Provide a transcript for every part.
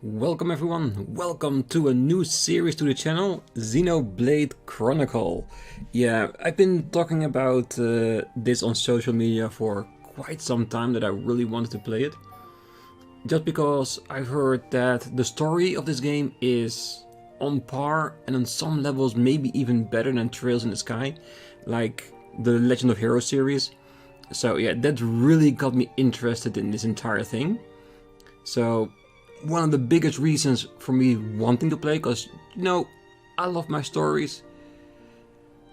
Welcome everyone, welcome to a new series to the channel, Xenoblade Chronicle. Yeah, I've been talking about this on social media for quite some time that I really wanted to play it. Just because I've heard that the story of this game is on par and on some levels maybe even better than Trails in the Sky, like the Legend of Heroes series. So yeah, that really got me interested in this entire thing. So one of the biggest reasons for me wanting to play, because, you know, I love my stories,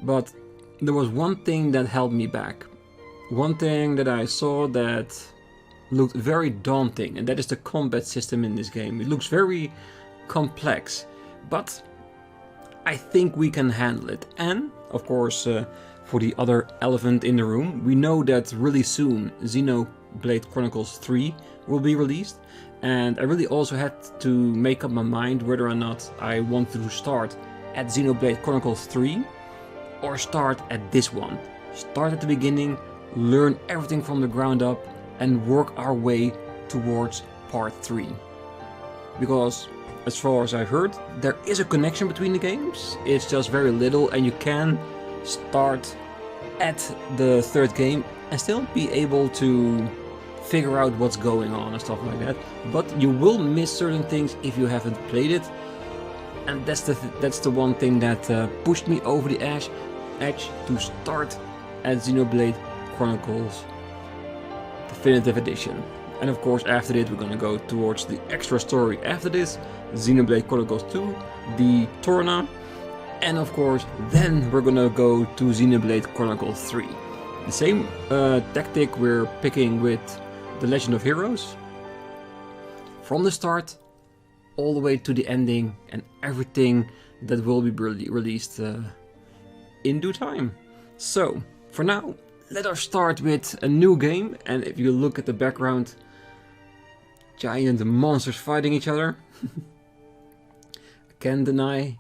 but there was one thing that held me back. One thing that I saw that looked very daunting, and that is the combat system in this game. It looks very complex, but I think we can handle it. And, of course, for the other elephant in the room, we know that really soon Xenoblade Chronicles 3 will be released. And I really also had to make up my mind whether or not I want to start at Xenoblade Chronicles 3 or start at this one. Start at the beginning, learn everything from the ground up and work our way towards part 3. Because as far as I've heard, there is a connection between the games. It's just very little, and you can start at the third game and still be able to figure out what's going on and stuff like that, but you will miss certain things if you haven't played it, and that's the one thing that pushed me over the edge to start at Xenoblade Chronicles Definitive Edition. And of course after this we're gonna go towards the extra story after this, Xenoblade Chronicles 2, the Torna, and of course then we're gonna go to Xenoblade Chronicles 3. The same tactic we're picking with the Legend of Heroes, from the start all the way to the ending, and everything that will be released in due time. So for now, let us start with a new game. And if you look at the background, giant monsters fighting each other. I can't deny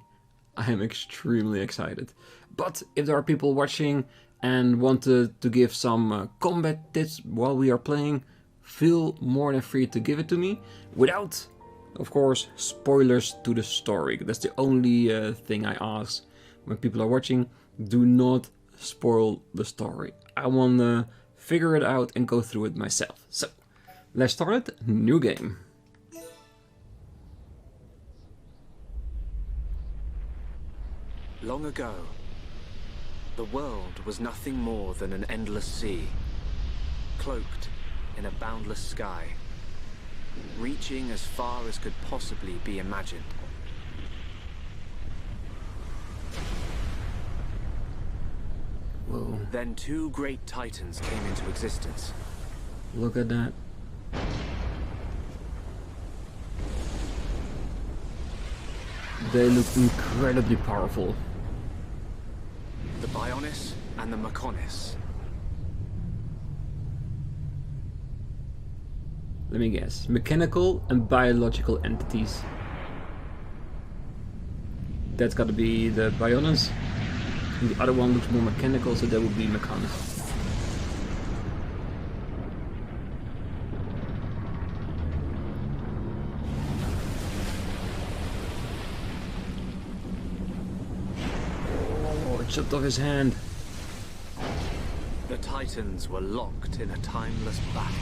I am extremely excited. But if there are people watching and wanted to give some combat tips while we are playing, feel more than free to give it to me, without, of course, spoilers to the story. That's the only thing I ask when people are watching. Do not spoil the story. I want to figure it out and go through it myself. So, let's start it. New game. Long ago, the world was nothing more than an endless sea, cloaked in a boundless sky, reaching as far as could possibly be imagined. Whoa. Then two great titans came into existence. Look at that. They look incredibly powerful. The Bionis and the Mechonis. Let me guess. Mechanical and biological entities. That's gotta be the Bionis. And the other one looks more mechanical, so that would be Mechon. Oh, it chopped off his hand. The titans were locked in a timeless battle.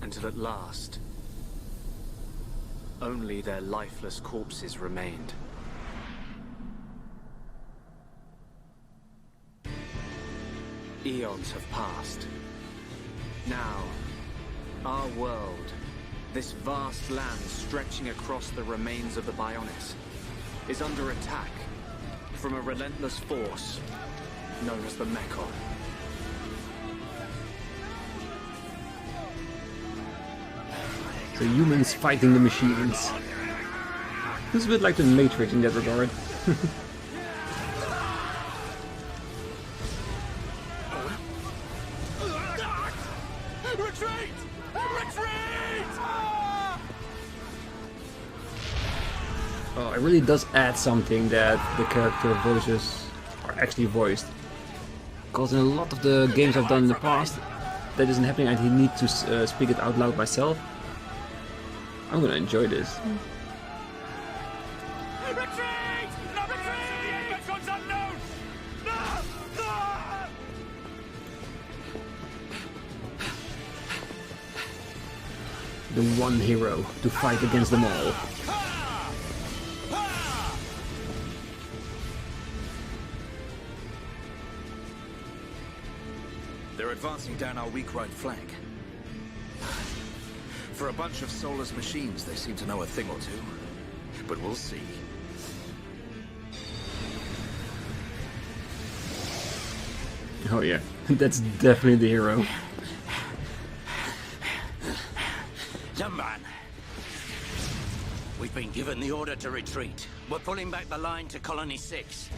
Until at last, only their lifeless corpses remained. Eons have passed. Now, our world, this vast land stretching across the remains of the Bionis, is under attack from a relentless force known as the Mechon. So humans fighting the machines. It's a bit like the Matrix in that regard. Retreat! Retreat! Oh, it really does add something that the character voices are actually voiced. because in a lot of the games I've done in the past, that isn't happening. I need to speak it out loud myself. I'm gonna enjoy this. Retreat! No retreat! Mecon's unknown! The one hero to fight against them all. They're advancing down our weak right flank. For a bunch of soulless machines, they seem to know a thing or two. But we'll see. Oh yeah, that's definitely the hero. Dunban, we've been given the order to retreat. We're pulling back the line to Colony 6.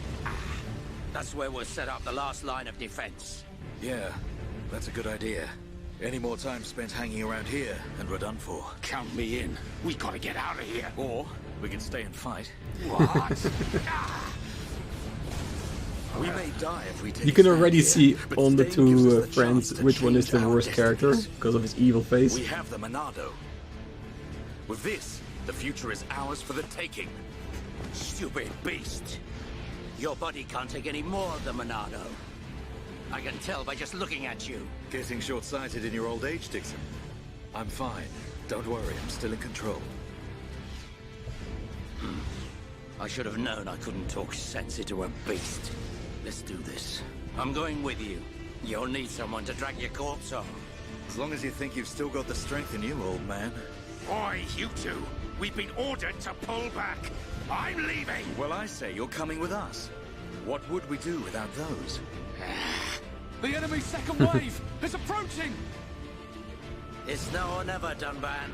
That's where we'll set up the last line of defense. Yeah, that's a good idea. Any more time spent hanging around here, and we're done for. Count me in. We gotta get out of here. Or we can stay and fight. What? We may die if we take You a can stand already here, see but on the staying gives us two the friends chance to which one is the change our worst character destinies. because of his evil face. We have the Monado. With this, the future is ours for the taking. Stupid beast. Your body can't take any more of the Monado. I can tell by just looking at you. Getting short-sighted in your old age, Dixon. I'm fine. Don't worry, I'm still in control. I should have known I couldn't talk sense into a beast. Let's do this. I'm going with you. You'll need someone to drag your corpse on. As long as you think you've still got the strength in you, old man. Oi, you two. We've been ordered to pull back. I'm leaving. Well, I say you're coming with us. What would we do without those? The enemy's second wave is approaching. It's now or never, Dunban.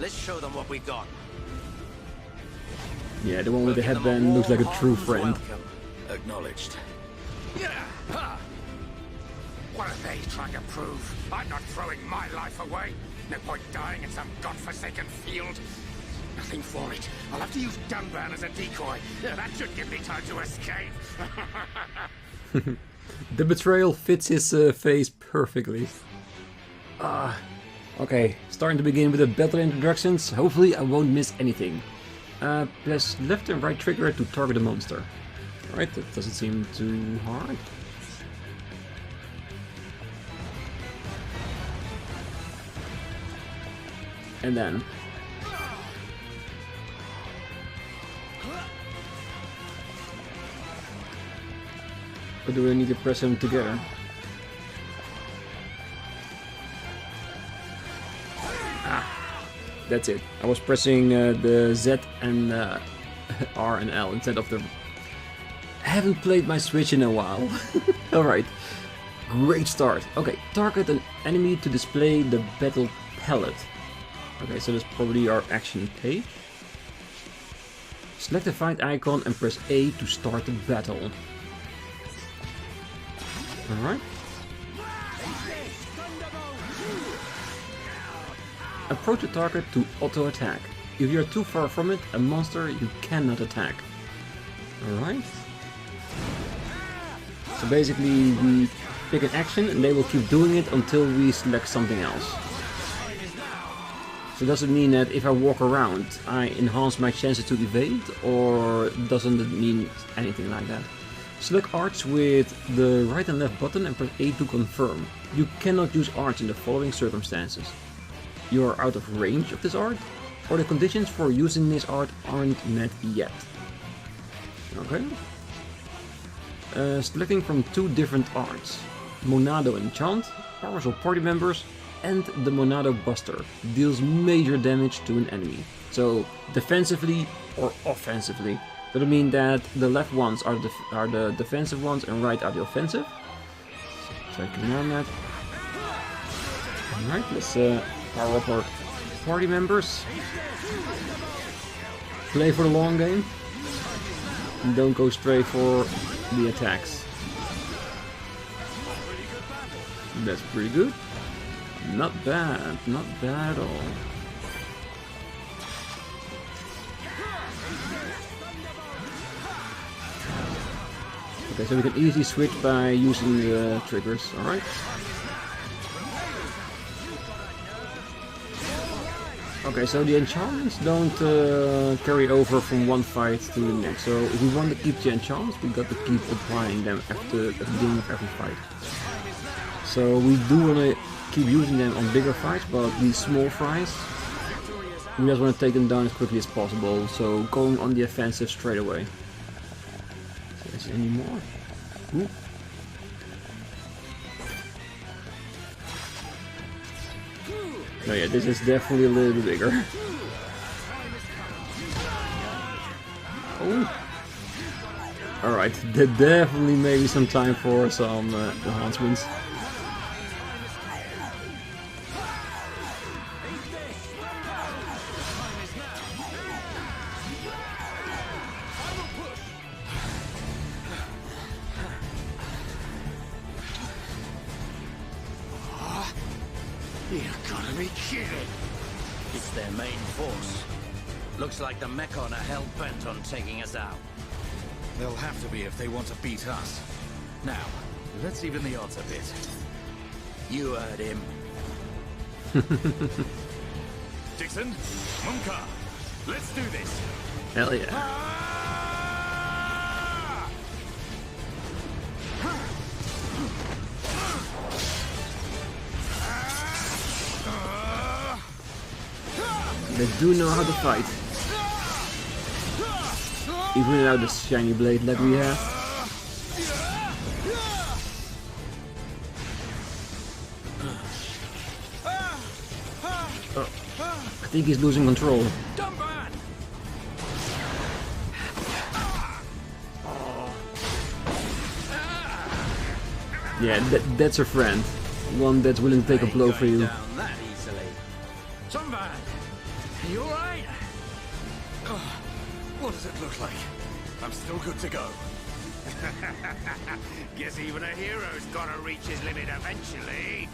Let's show them what we've got. Yeah, the one with the headband looks like a true friend. Welcome. Acknowledged. Yeah. Huh. What are they trying to prove? I'm not throwing my life away. No point dying in some godforsaken field. Nothing for it. I'll have to use Dunban as a decoy. Yeah, that should give me time to escape. The betrayal fits his face perfectly. Okay, starting to begin with the battle introductions. Hopefully I won't miss anything. Press left and right trigger to target a monster. Alright, that doesn't seem too hard. And then... Or do I need to press them together? That's it. I was pressing the Z and R and L instead of the... I haven't played my Switch in a while. Alright. Great start. Okay, target an enemy to display the battle palette. Okay, so that's probably our action page. Select the fight icon and press A to start the battle. Alright. Approach the target to auto-attack. If you are too far from it, a monster you cannot attack. Alright. So basically we pick an action and they will keep doing it until we select something else. So does it mean that if I walk around I enhance my chances to evade, or doesn't it mean anything like that? Select arts with the right and left button and press A to confirm. You cannot use arts in the following circumstances. You are out of range of this art, or the conditions for using this art aren't met yet. Okay. Selecting from two different arts. Monado Enchant, powers of party members, and the Monado Buster, deals major damage to an enemy. So defensively or offensively. Does it mean that the left ones are the defensive ones and right are the offensive? So I can learn that. Alright, let's power up our party members. Play for the long game. And don't go straight for the attacks. That's pretty good. Not bad at all. Okay, Okay, so we can easily switch by using the triggers, alright? Okay, so the enchantments don't carry over from one fight to the next. So if we want to keep the enchantments, we got to keep applying them at the beginning of every fight. So we do want to keep using them on bigger fights, but these small fights, we just want to take them down as quickly as possible. So going on the offensive straight away. Is there any more? Ooh. No, yeah, this is definitely a little bit bigger. Oh. Alright, that definitely may be some time for some enhancements. You've gotta be kidding! It's their main force. Looks like the Mechon are hell-bent on taking us out. They'll have to be if they want to beat us. Now, let's even the odds a bit. You heard him. Dixon, Munka, let's do this. Hell yeah. They do know how to fight. Even without the shiny blade like we have. Oh, I think he's losing control. Dunban! Yeah, that's a friend. One that's willing to take a blow for you. Down that easily. Dunban! You alright? What does it look like? I'm still good to go. Guess even a hero's gotta reach his limit eventually.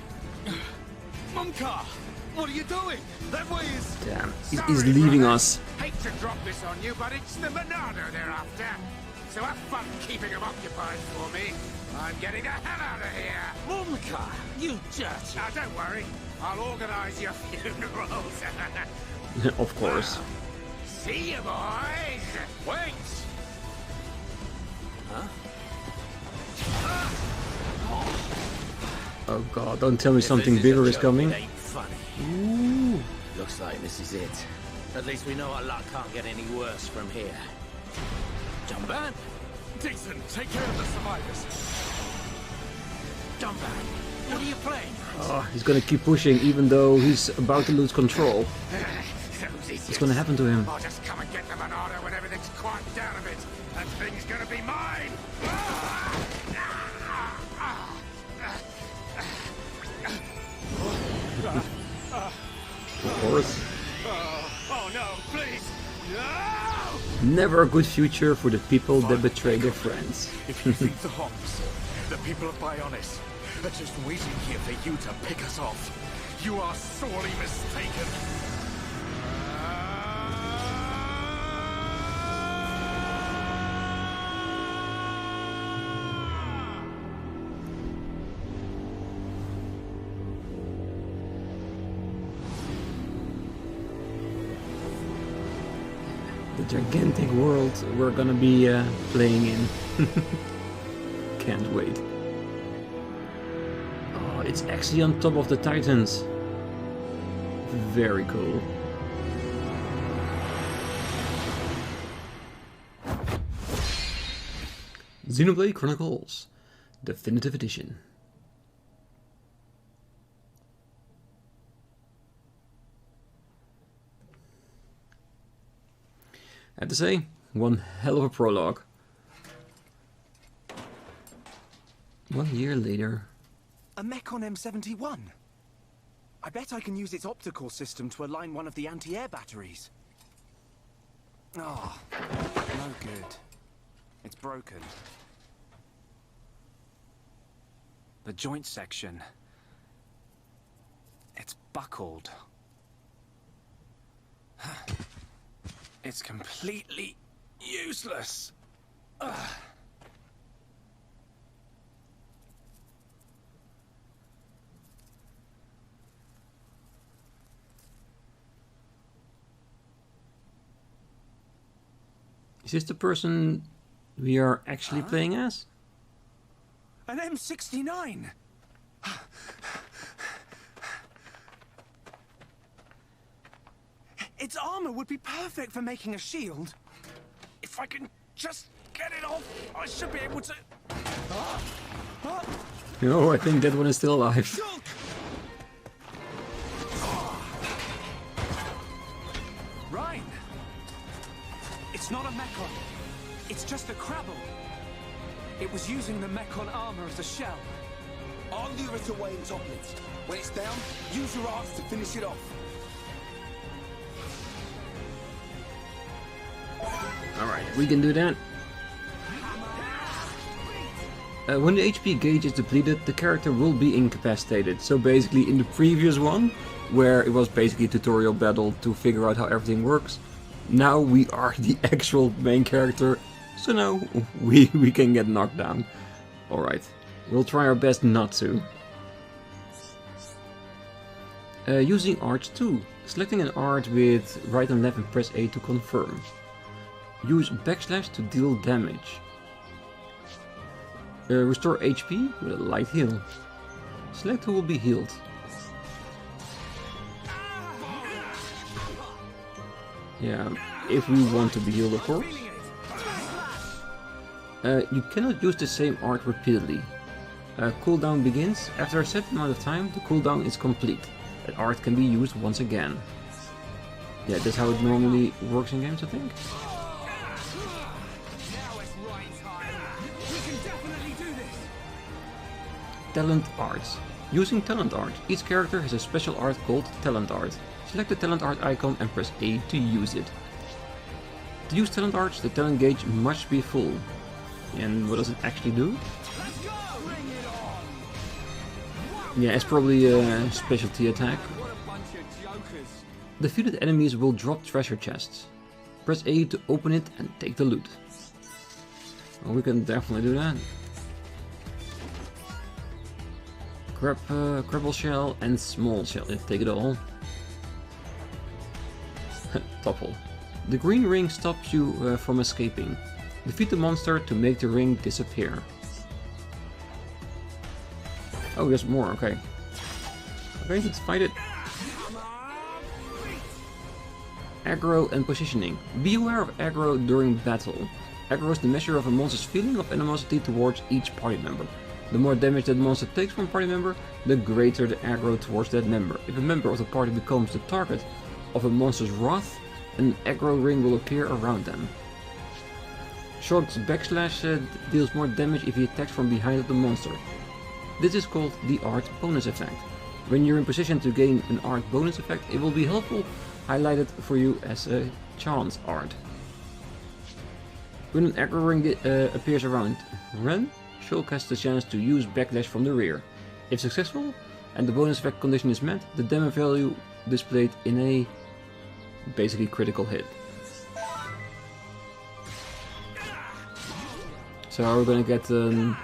Munka, what are you doing? That way is... Damn, Sorry, he's leaving brother. us. Hate to drop this on you, but it's the Monado they're after. So have fun keeping them occupied for me. I'm getting the hell out of here. Munka, you dirty... Now don't worry, I'll organize your funerals. Of course. See you, boys. Wait! Huh? Oh god, don't tell me something bigger is coming. It ain't funny. Ooh. Looks like this is it. At least we know our luck can't get any worse from here. Dunban? Dixon, take care of the survivors. Dunban, what are you playing? Oh, he's gonna keep pushing even though he's about to lose control. What's gonna happen to him? I'll just come and get the Monado when everything's quieted down a bit. That thing's gonna be mine. Of course. Oh no, please. No! Never a good future for the people that betray their friends. If you think the Homs, the people of Bionis, are just waiting here for you to pick us off, you are sorely mistaken. The gigantic world we're gonna be playing in. Can't wait. Oh, it's actually on top of the Titans. Very cool. Xenoblade Chronicles Definitive Edition. I have to say, one hell of a prologue. 1 year later. A Mechon M71. I bet I can use its optical system to align one of the anti-air batteries. Oh, no good. It's broken. The joint section. It's buckled. It's completely useless. Ugh. Is this the person we are actually playing as? An M69! Its armor would be perfect for making a shield. If I can just get it off, I should be able to... No, I think that one is still alive. Shulk! Ryan! It's not a Mechon. It's just a Crabble. It was using the Mechon armor as a shell. I'll lure it away in toplets. When it's down, use your arts to finish it off. Alright, we can do that. When the HP gauge is depleted, the character will be incapacitated. So basically in the previous one, where it was basically a tutorial battle to figure out how everything works, now we are the actual main character, so now we can get knocked down. Alright, we'll try our best not to. Using arts 2. Selecting an art with right and left and press A to confirm. Use backslash to deal damage. Restore HP with a light heal. Select who will be healed. Yeah, if we want to be healed, of course. You cannot use the same art repeatedly. Cooldown begins. After a set amount of time, the cooldown is complete. That art can be used once again. Yeah, that's how it normally works in games, I think. Talent arts. Using talent art. Each character has a special art called talent art. Select the talent art icon and press A to use it. To use talent arts, the talent gauge must be full. And what does it actually do? Yeah, it's probably a specialty attack. Defeated enemies will drop treasure chests. Press A to open it and take the loot. Well, we can definitely do that. Grab Crabble Shell and Small Shell. Take it all. Topple. The green ring stops you from escaping. Defeat the monster to make the ring disappear. Oh, there's more. Okay. Okay, let's fight it. Aggro and positioning. Be aware of aggro during battle. Aggro is the measure of a monster's feeling of animosity towards each party member. The more damage that monster takes from a party member, the greater the aggro towards that member. If a member of the party becomes the target of a monster's wrath, an aggro ring will appear around them. Shulk's backslash deals more damage if he attacks from behind the monster. This is called the art bonus effect. When you're in position to gain an art bonus effect, it will be helpful, highlighted for you as a chance art. When an aggro ring appears around Ren, Shulk has the chance to use backlash from the rear. If successful, and the bonus effect condition is met, the damage value displayed in a basically critical hit. So are we gonna get a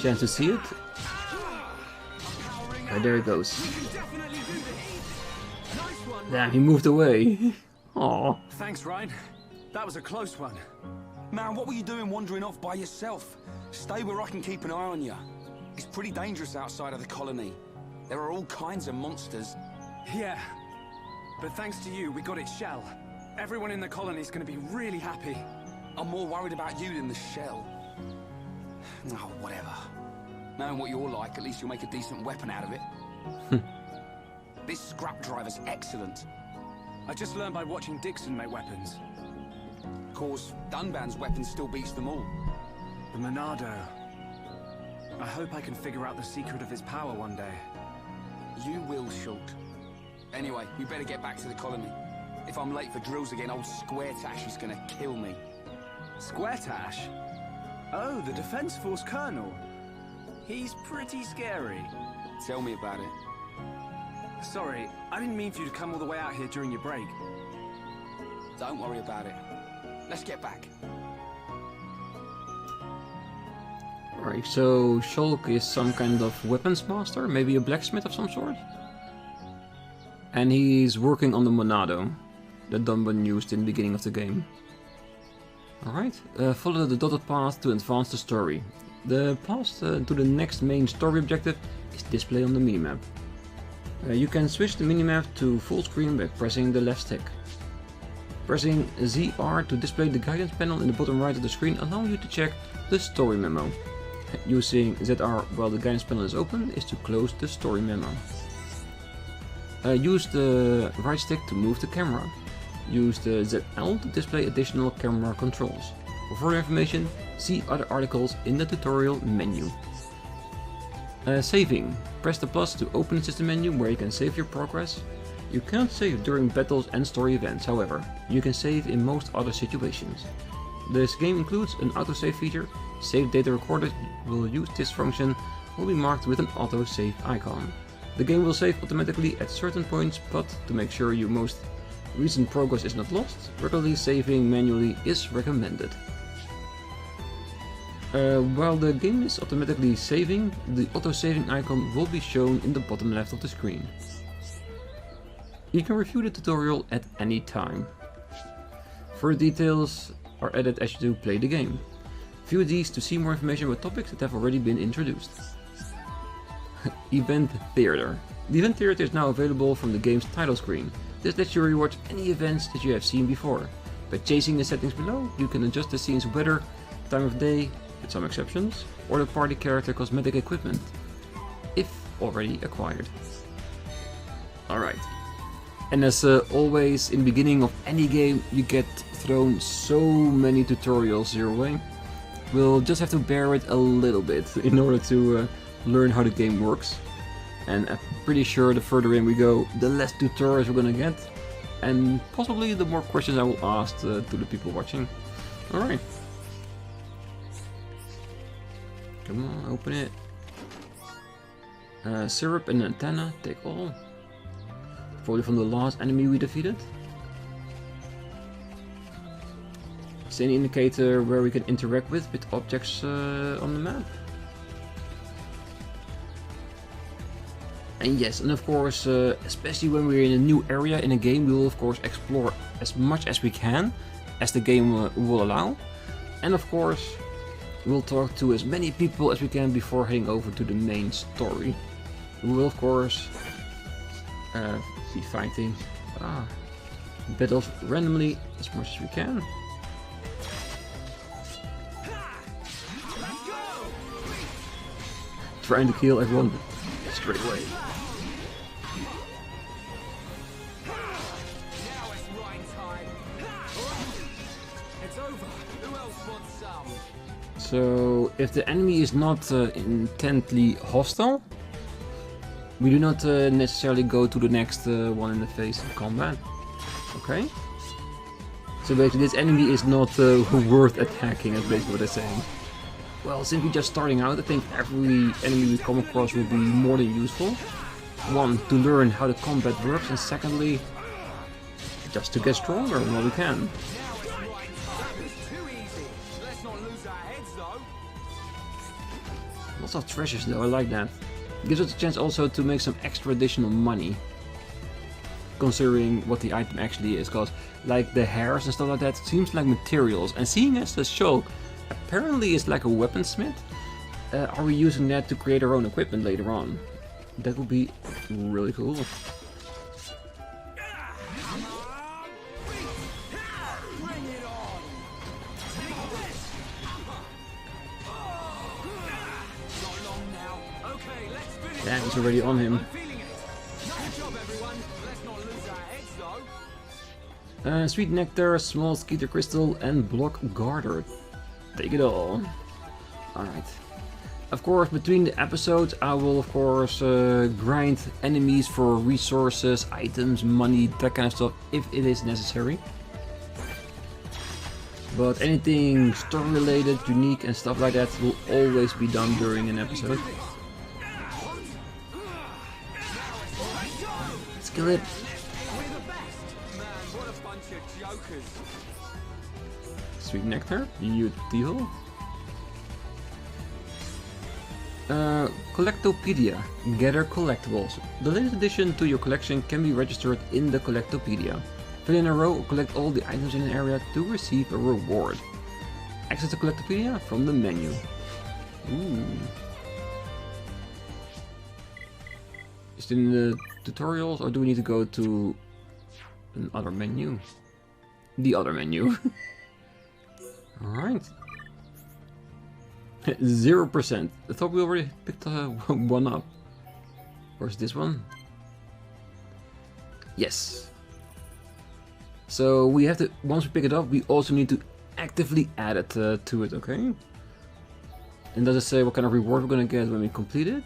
chance to see it? Okay, there it goes. Damn, he moved away. Aww. Thanks, Ryan. That was a close one. Man, what were you doing wandering off by yourself? Stay where I can keep an eye on you. It's pretty dangerous outside of the colony. There are all kinds of monsters. Yeah, but thanks to you, we got its shell. Everyone in the colony's gonna be really happy. I'm more worried about you than the shell. Oh, whatever. Knowing what you're like, at least you'll make a decent weapon out of it. This scrap driver's excellent. I just learned by watching Dixon make weapons. Of course, Dunban's weapon still beats them all. The Monado. I hope I can figure out the secret of his power one day. You will, Shulk. Anyway, we better get back to the colony. If I'm late for drills again, old Square Tash is gonna kill me. Square Tash? Oh, the Defense Force Colonel. He's pretty scary. Tell me about it. Sorry, I didn't mean for you to come all the way out here during your break. Don't worry about it. Let's get back. Alright, so Shulk is some kind of weapons master, maybe a blacksmith of some sort? And he's working on the Monado that Dunban used in the beginning of the game. Alright, follow the dotted path to advance the story. The path to the next main story objective is displayed on the minimap. You can switch the minimap to full screen by pressing the left stick. Pressing ZR to display the guidance panel in the bottom right of the screen allows you to check the story memo. Using ZR while the guidance panel is open is to close the story memo. Use the right stick to move the camera. Use the ZL to display additional camera controls. For further information, see other articles in the tutorial menu. Saving. Press the plus to open the system menu where you can save your progress. You cannot save during battles and story events, however, you can save in most other situations. This game includes an autosave feature. Save data recorded will use this function will be marked with an autosave icon. The game will save automatically at certain points, but to make sure your most recent progress is not lost, regularly saving manually is recommended. While the game is automatically saving, the auto-saving icon will be shown in the bottom left of the screen. You can review the tutorial at any time. Further details are added as you do play the game. View these to see more information about topics that have already been introduced. Event Theater. The Event Theater is now available from the game's title screen. This lets you rewatch any events that you have seen before. By changing the settings below, you can adjust the scene's weather, time of day, with some exceptions, or the party character cosmetic equipment, if already acquired. Alright. And as always, in the beginning of any game, you get thrown so many tutorials your way. We'll just have to bear it a little bit in order to learn how the game works. And I'm pretty sure the further in we go, the less tutorials we're gonna get. And possibly the more questions I will ask to the people watching. Alright. Come on, open it. Syrup and antenna, take all. Follow from the last enemy we defeated. Is any indicator where we can interact with objects on the map? And yes, and of course, especially when we're in a new area in a game, we will of course explore as much as we can, as the game will allow. And of course, we'll talk to as many people as we can before heading over to the main story. We will of course be fighting battles randomly as much as we can. Trying to kill everyone straight away. So, if the enemy is not intently hostile, we do not necessarily go to the next one in the face of combat. Okay? So basically this enemy is not worth attacking, that's basically what they're saying. Well, since we're just starting out, I think every enemy we come across will be more than useful. One, to learn how the combat works, and secondly, just to get stronger while we can. Lots of treasures though, I like that. Gives us a chance also to make some extra additional money, considering what the item actually is, because like the hairs and stuff like that seems like materials, and seeing as the Shulk apparently is like a weaponsmith, are we using that to create our own equipment later on? That would be really cool. Yeah, he's already on him. Sweet nectar, small skeeter crystal, and block garter. Take it all. Alright. Of course, between the episodes, I will of course grind enemies for resources, items, money, that kind of stuff, if it is necessary. But anything story related, unique, and stuff like that will always be done during an episode. Let's kill it. Sweet nectar, beautiful. Collectopedia. Gather collectibles. The latest addition to your collection can be registered in the Collectopedia. Fill in a row or collect all the items in an area to receive a reward. Access to Collectopedia from the menu. Ooh. Is it in the tutorials, or do we need to go to another menu? The other menu. Alright. 0%. I thought we already picked one up. Where's this one? Yes. So we have to, once we pick it up, we also need to actively add it to it, okay? And does it say what kind of reward we're gonna get when we complete it?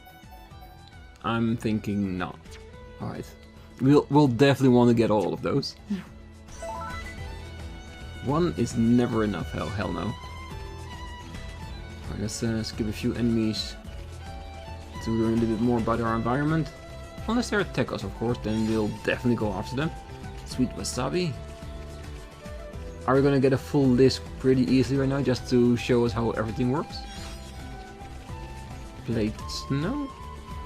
I'm thinking not. Alright. We'll definitely want to get all of those. One is never enough, hell no. Alright, let's skip a few enemies to learn a little bit more about our environment. Unless they attack us, of course, then we'll definitely go after them. Sweet wasabi. Are we gonna get a full list pretty easily right now, just to show us how everything works? Plate snow?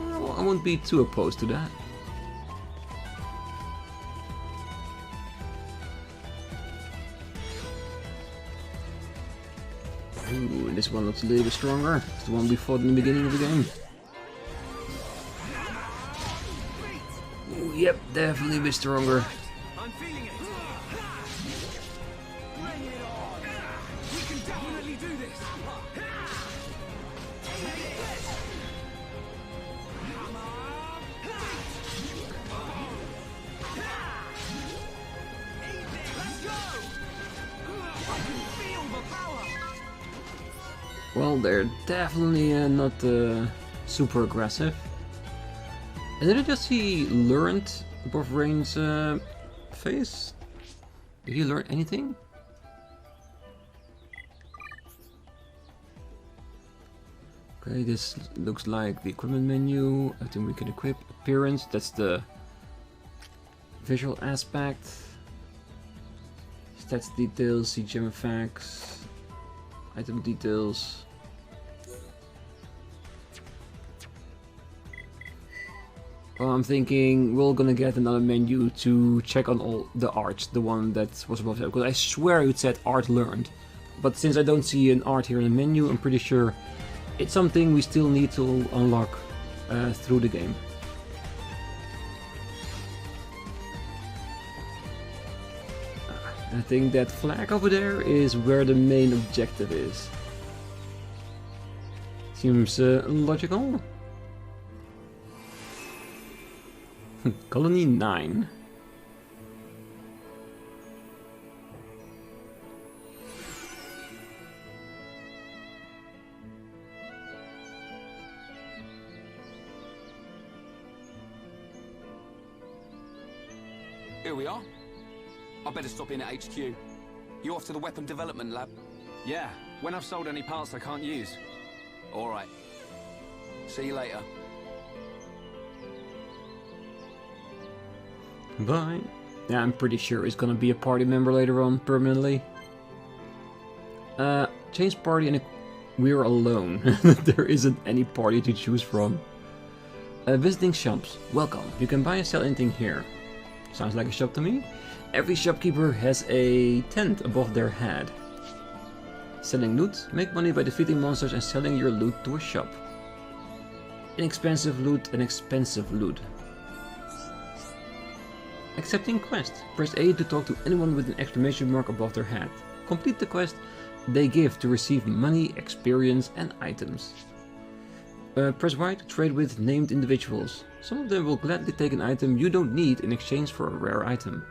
Well, I won't be too opposed to that. Ooh, this one looks a little bit stronger. It's the one we fought in the beginning of the game. Ooh, yep, definitely a bit stronger. I'm feeling it. Bring it on. We can definitely do this. Come on. Let's go. I can feel the power. Well, they're definitely not super aggressive. And did I just see learned above Rain's face? Did he learn anything? Okay, this looks like the equipment menu. I think we can equip. Appearance, that's the visual aspect. Stats details, see gem effects, item details. Well, I'm thinking we're gonna get another menu to check on all the art, the one that was above there, because I swear it said art learned. But since I don't see an art here in the menu, I'm pretty sure it's something we still need to unlock through the game. I think that flag over there is where the main objective is. Seems logical. Colony 9. Here we are. I better stop in at HQ. You off to the weapon development lab? Yeah, when I've sold any parts I can't use. All right. See you later. Bye. Yeah, I'm pretty sure he's gonna be a party member later on, permanently. Change party and we're alone. There isn't any party to choose from. Visiting shops. Welcome. You can buy and sell anything here. Sounds like a shop to me. Every shopkeeper has a tent above their head. Selling loot. Make money by defeating monsters and selling your loot to a shop. Inexpensive loot and expensive loot. Accepting quest. Press A to talk to anyone with an exclamation mark above their head. Complete the quest they give to receive money, experience and items. Press Y to trade with named individuals. Some of them will gladly take an item you don't need in exchange for a rare item.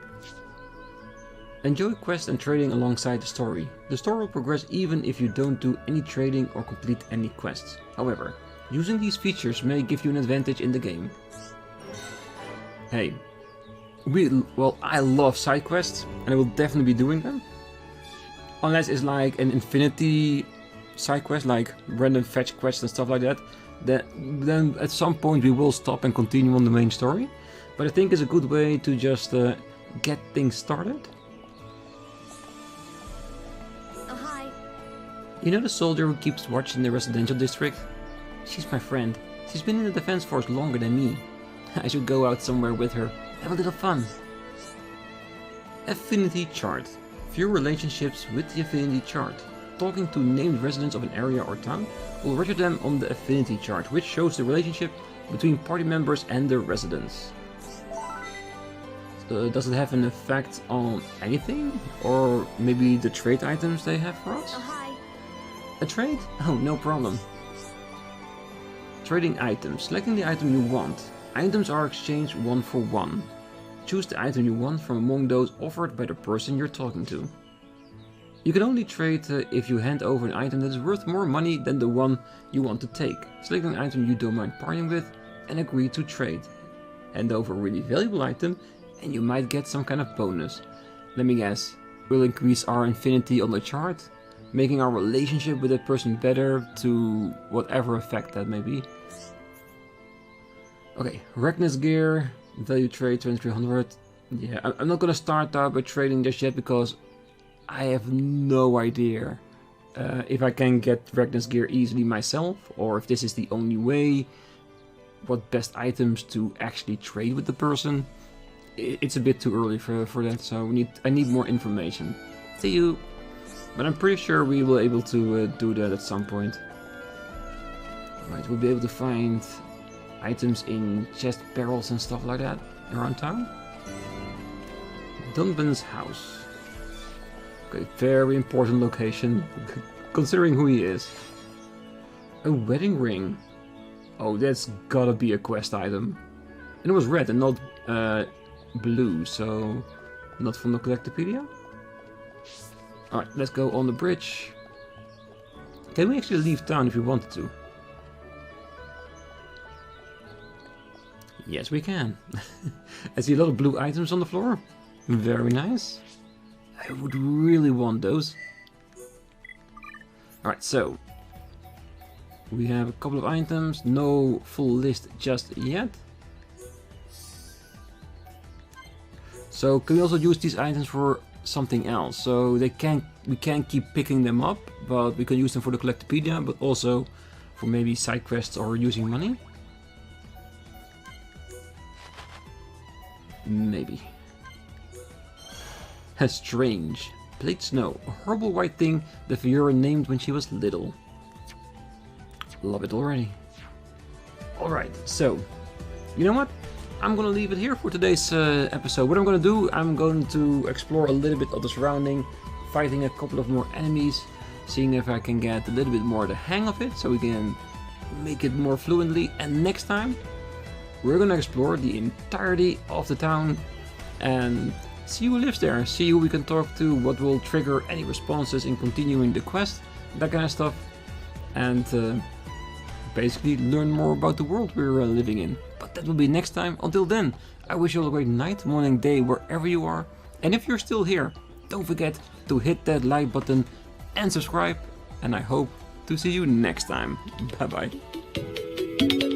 Enjoy quest and trading alongside the story. The story will progress even if you don't do any trading or complete any quests. However, using these features may give you an advantage in the game. Hey. Well, I love side quests, and I will definitely be doing them. Unless it's like an infinity side quest, like random fetch quests and stuff like that. Then at some point we will stop and continue on the main story. But I think it's a good way to just get things started. Oh, hi. You know the soldier who keeps watch in the residential district? She's my friend. She's been in the defense force longer than me. I should go out somewhere with her. Have a little fun. Affinity chart. View relationships with the affinity chart. talking to named residents of an area or town will register them on the affinity chart, which shows the relationship between party members and the residents. Does it have an effect on anything? Or maybe the trade items they have for us? Oh, hi. A trade? Oh, no problem. Trading items. Selecting the item you want. Items are exchanged 1 for 1. Choose the item you want from among those offered by the person you're talking to. You can only trade if you hand over an item that is worth more money than the one you want to take. Select an item you don't mind parting with and agree to trade. Hand over a really valuable item and you might get some kind of bonus. Let me guess, we'll increase our infinity on the chart, making our relationship with that person better to whatever effect that may be. Okay, Reckness gear, value trade 2300. Yeah, I'm not gonna start out by trading just yet because I have no idea if I can get Reckness gear easily myself or if this is the only way, what best items to actually trade with the person. It's a bit too early for that, so I need more information. See you! But I'm pretty sure we will be able to do that at some point. Right, we'll be able to find items in chest barrels and stuff like that around town. Dunban's house. Okay, very important location, considering who he is. A wedding ring. Oh, that's gotta be a quest item. And it was red and not blue, so not from the Collectopedia. Alright, let's go on the bridge. Can we actually leave town if we wanted to? Yes, we can. I see a lot of blue items on the floor. Very nice. I would really want those. Alright, so we have a couple of items, no full list just yet. So can we also use these items for something else? So we can't keep picking them up, but we can use them for the Collectopedia, but also for maybe side quests or using money. Maybe. Strange. Plate snow. A horrible white thing that Fiora named when she was little. Love it already. Alright, so, you know what? I'm gonna leave it here for today's episode. What I'm gonna do, I'm going to explore a little bit of the surrounding, fighting a couple of more enemies, seeing if I can get a little bit more the hang of it, so we can make it more fluently. And next time, we're gonna explore the entirety of the town and see who lives there, see who we can talk to, what will trigger any responses in continuing the quest, that kind of stuff, and basically learn more about the world we're living in. But that will be next time. Until then, I wish you all a great night, morning, day, wherever you are. And if you're still here, don't forget to hit that like button and subscribe. And I hope to see you next time. Bye bye.